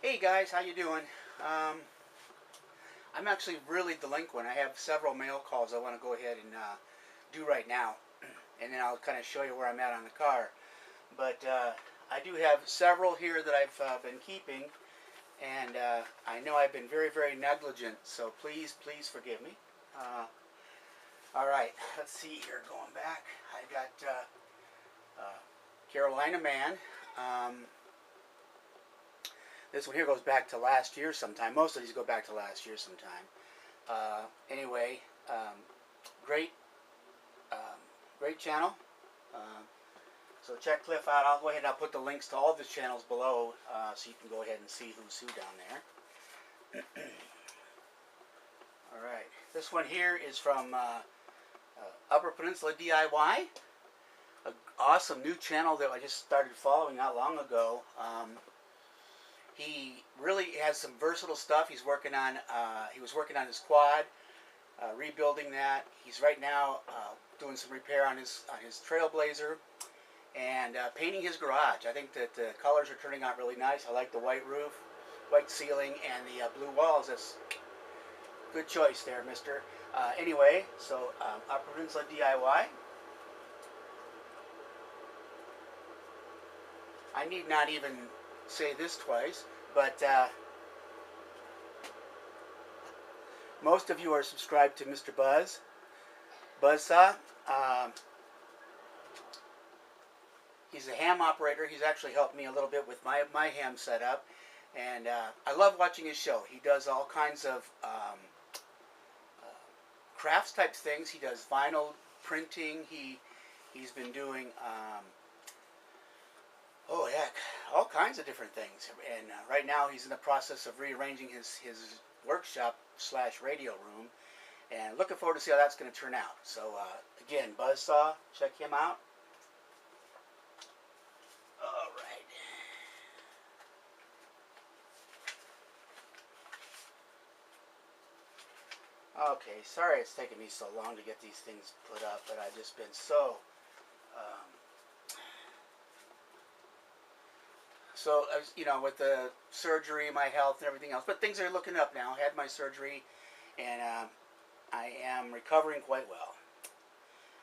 Hey guys, how you doing? I'm actually really delinquent. I have several mail calls I want to go ahead and do right now, and then I'll kind of show you where I'm at on the car. But I do have several here that I've been keeping, and I know I've been very, very negligent. So please forgive me. Uh, all right, let's see here. Going back, I got Carolina Man. Um, This one here goes back to last year sometime. Most of these go back to last year sometime. Anyway, great, um, great channel. Uh, so check Cliff out. I'll go ahead and I'll put the links to all of his channels below so you can go ahead and see who's who down there. All right. This one here is from Upper Peninsula DIY. An awesome new channel that I just started following not long ago. He really has some versatile stuff. He was working on his quad, rebuilding that. He's right now doing some repair on his Trailblazer and painting his garage. I think that the colors are turning out really nice. I like the white roof, white ceiling, and the blue walls. That's good choice there, mister. Anyway, so Upper Peninsula DIY. I need not even say this twice, but most of you are subscribed to Mr. Buzzsaw. He's a ham operator. He's actually helped me a little bit with my ham setup, and I love watching his show. He does all kinds of crafts type things. He does vinyl printing. He's been doing oh heck, all kinds of different things. And right now he's in the process of rearranging his workshop / radio room, and looking forward to see how that's going to turn out. So again, Buzzsaw, check him out. All right. Okay, sorry it's taken me so long to get these things put up, but I've just been so So, with the surgery, my health, and everything else. But things are looking up now. I had my surgery, and I am recovering quite well.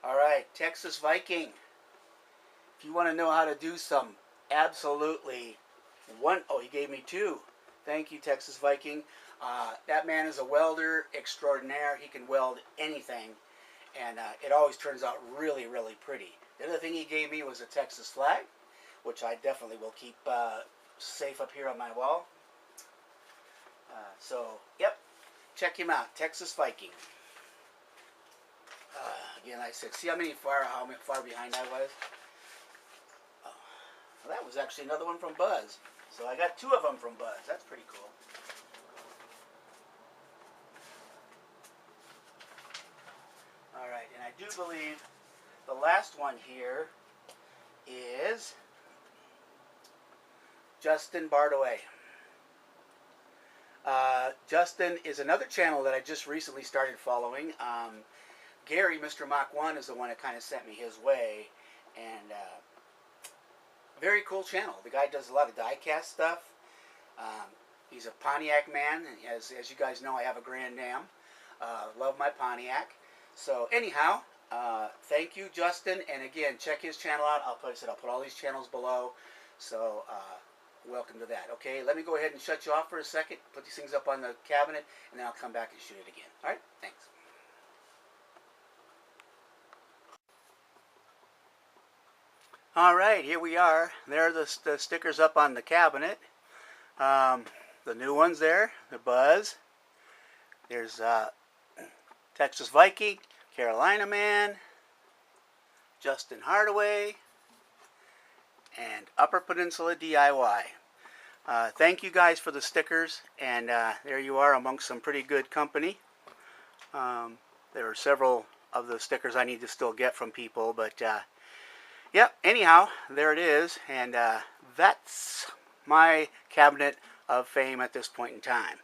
All right, Texas Viking. If you want to know how to do some absolutely oh, he gave me 2. Thank you, Texas Viking. That man is a welder extraordinaire. He can weld anything, and it always turns out really, really pretty. The other thing he gave me was a Texas flag, which I definitely will keep safe up here on my wall. So, yep, check him out, Texas Viking. Again, like I said, see how far behind I was? Oh, well, that was actually another one from Buzz. So I got 2 of them from Buzz. That's pretty cool. All right, and I do believe the last one here is Justin Bardaway. Justin is another channel that I just recently started following. Gary, Mr. Mach 1, is the one that kind of sent me his way. And very cool channel. The guy does a lot of die-cast stuff. He's a Pontiac man. As you guys know, I have a Grand Am. Love my Pontiac. So anyhow, thank you, Justin. And again, check his channel out. I'll put all these channels below. So welcome to that. Okay, let me go ahead and shut you off for a second, put these things up on the cabinet, and then I'll come back and shoot it again. All right, thanks. All right, here we are. There are the stickers up on the cabinet. The new ones there, the Buzz. There's Texas Viking, Carolina Man, Justin Hardaway, and Upper Peninsula DIY. Thank you guys for the stickers, and there you are amongst some pretty good company. There are several of the stickers I need to still get from people, but yeah, anyhow, there it is, and that's my cabinet of fame at this point in time.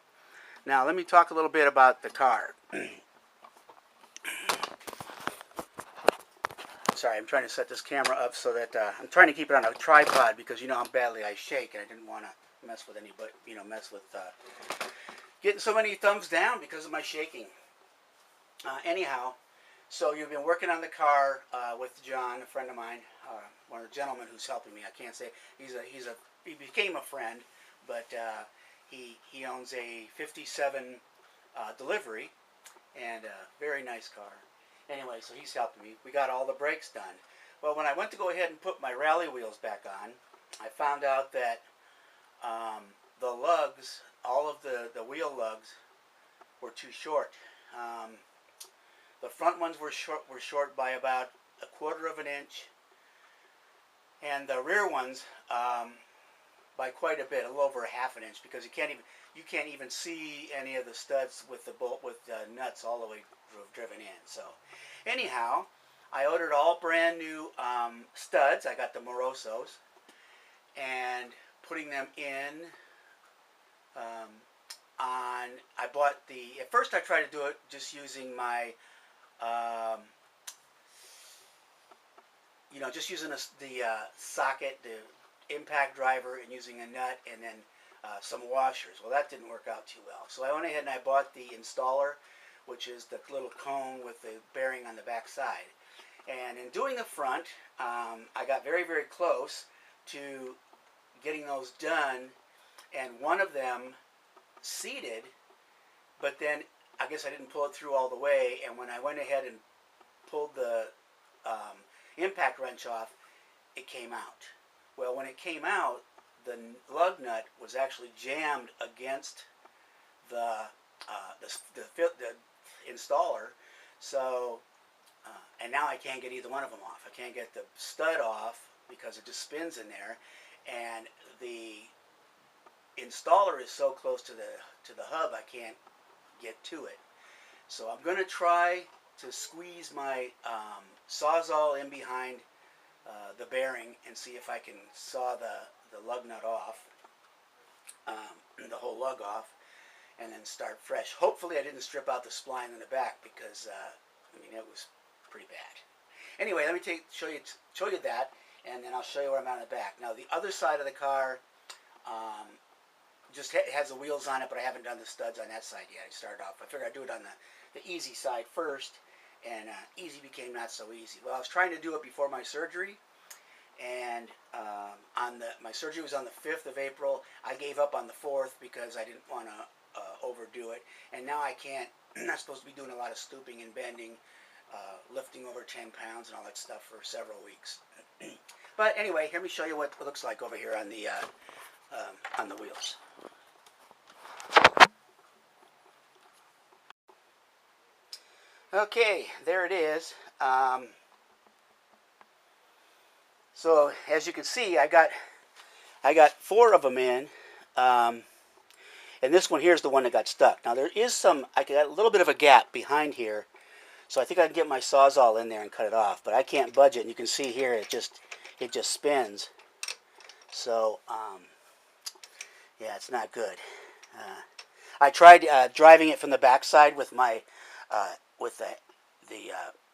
Now, let me talk a little bit about the car. Sorry, I'm trying to set this camera up so that I'm trying to keep it on a tripod because you know how badly I shake, and I didn't want to mess with anybody, mess with getting so many thumbs down because of my shaking. Anyhow, so you've been working on the car with John, a friend of mine, one of the gentlemen who's helping me. I can't say he became a friend, but he owns a '57 delivery and a very nice car. Anyway, so he's helping me. We got all the brakes done. Well, when I went to go ahead and put my rally wheels back on, I found out that the lugs, all of the wheel lugs, were too short. The front ones were short by about 1/4 of an inch, and the rear ones by quite a bit, a little over 1/2 an inch, because you can't even see any of the studs with the nuts all the way driven in. So, anyhow, I ordered all brand new studs. I got the Morosos, and putting them in I bought at first I tried to do it just using my just using the socket, the impact driver, and using a nut, and then some washers. Well, that didn't work out too well. So I went ahead and I bought the installer, which is the little cone with the bearing on the back side. And in doing the front, I got very, very close to getting those done, and one of them seated, but then I guess I didn't pull it through all the way, and when I went ahead and pulled the impact wrench off, it came out. Well, when it came out, the lug nut was actually jammed against the installer, so and now I can't get either one of them off. I can't get the stud off because it just spins in there, and the installer is so close to the hub I can't get to it. So I'm going to try to squeeze my Sawzall in behind the bearing and see if I can saw the lug nut off, the whole lug off, and then start fresh. Hopefully I didn't strip out the spline in the back, because it was pretty bad. Anyway, let me show you that, and then I'll show you where I'm at in the back. Now the other side of the car just has the wheels on it, but I haven't done the studs on that side yet. I started off. I figured I'd do it on the easy side first, and easy became not so easy. Well, I was trying to do it before my surgery, and my surgery was on the 5th of April. I gave up on the 4th because I didn't want to overdo it, and now I can't. I'm not supposed to be doing a lot of stooping and bending, lifting over 10 pounds and all that stuff for several weeks. But anyway, let me show you what it looks like over here on the wheels. Okay, there it is. So as you can see, I got 4 of them in, and this one here is the one that got stuck. Now there is I got a little bit of a gap behind here, so I think I can get my Sawzall in there and cut it off. But I can't budge it, and you can see here it just spins. So yeah, it's not good. I tried driving it from the backside with my the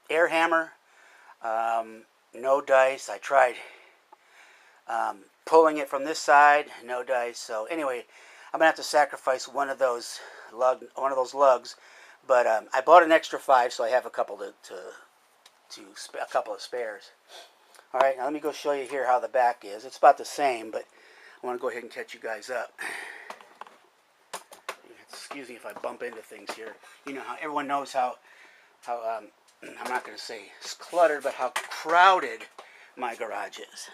air hammer. No dice. I tried pulling it from this side. No dice. So anyway, I'm gonna have to sacrifice one of those lugs. But I bought an extra 5, so I have a couple a couple of spares. All right, now let me go show you here how the back is. It's about the same, but I want to go ahead and catch you guys up. Excuse me if I bump into things here. You know how everyone knows how I'm not going to say it's cluttered, but how crowded my garage is.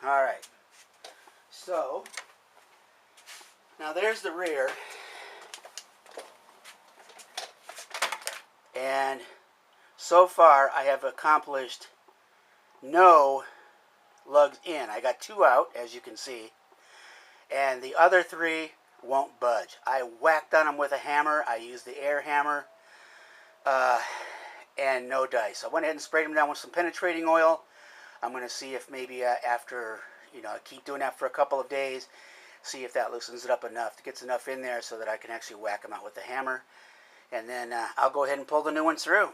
All right. So now there's the rear, and so far I have accomplished no lugs in. I got 2 out, as you can see, and the other 3 won't budge. I whacked on them with a hammer. I used the air hammer, and no dice. I went ahead and sprayed them down with some penetrating oil. I'm going to see if maybe after, I keep doing that for a couple of days, see if that loosens it up enough, to get enough in there so that I can actually whack them out with the hammer. And then I'll go ahead and pull the new ones through.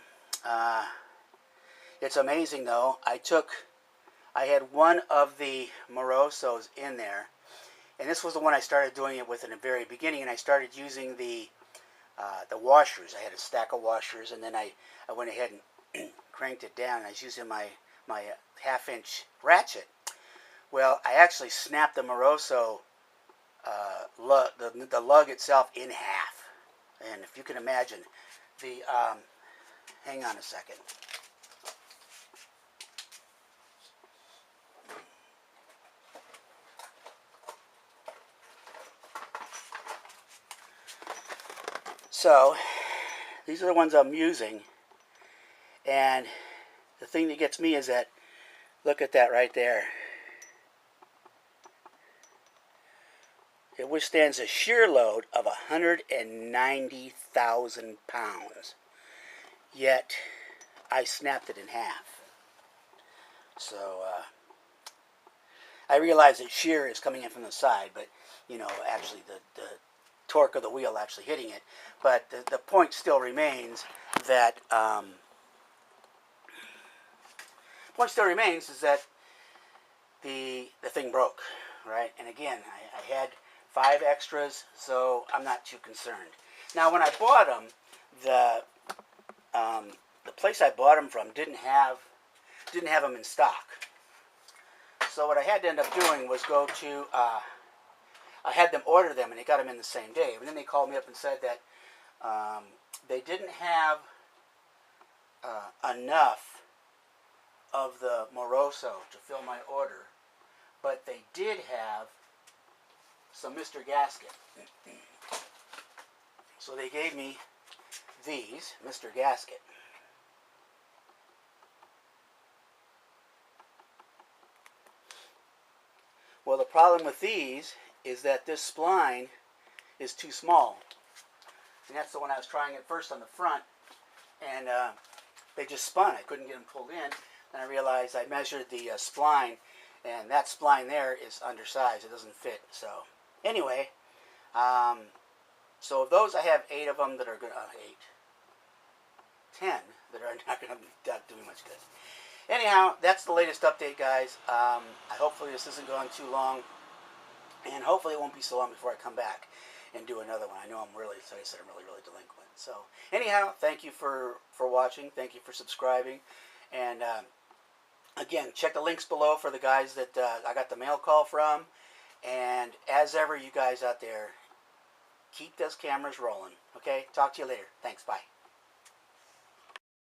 It's amazing though. I had one of the Morosos in there, and this was the one I started doing it with in the very beginning, and I started using the washers. I had a stack of washers, and then I went ahead and cranked it down, and I was using my half-inch ratchet. Well, I actually snapped the Moroso the lug itself in half, and if you can imagine, the hang on a second. So these are the ones I'm using, and the thing that gets me is that, look at that right there. It withstands a shear load of 190,000 pounds. Yet, I snapped it in half. So, I realize that shear is coming in from the side, but, you know, actually the torque of the wheel actually hitting it. But the point still remains that, is that the thing broke, right? And again, I had 5 extras, so I'm not too concerned. Now, when I bought them, the place I bought them from didn't have them in stock. So what I had to end up doing was go to I had them order them, and they got them in the same day. And then they called me up and said that they didn't have enough of the Moroso to fill my order, but they did have some Mr. Gasket. So they gave me these, Mr. Gasket. Well, the problem with these is that this spline is too small. And that's the one I was trying at first on the front, and they just spun. I couldn't get them pulled in. And I realized I measured the spline, and that spline there is undersized. It doesn't fit. So anyway, so of those, I have 8 of them that are going to 10 that are not going to do me much good. Anyhow, that's the latest update, guys. Hopefully this isn't going too long, and hopefully it won't be so long before I come back and do another one. I know I'm really, like I said, I'm really delinquent. So anyhow, thank you for watching. Thank you for subscribing, and again, check the links below for the guys that I got the mail call from. And as ever, you guys out there, keep those cameras rolling. Okay? Talk to you later. Thanks. Bye.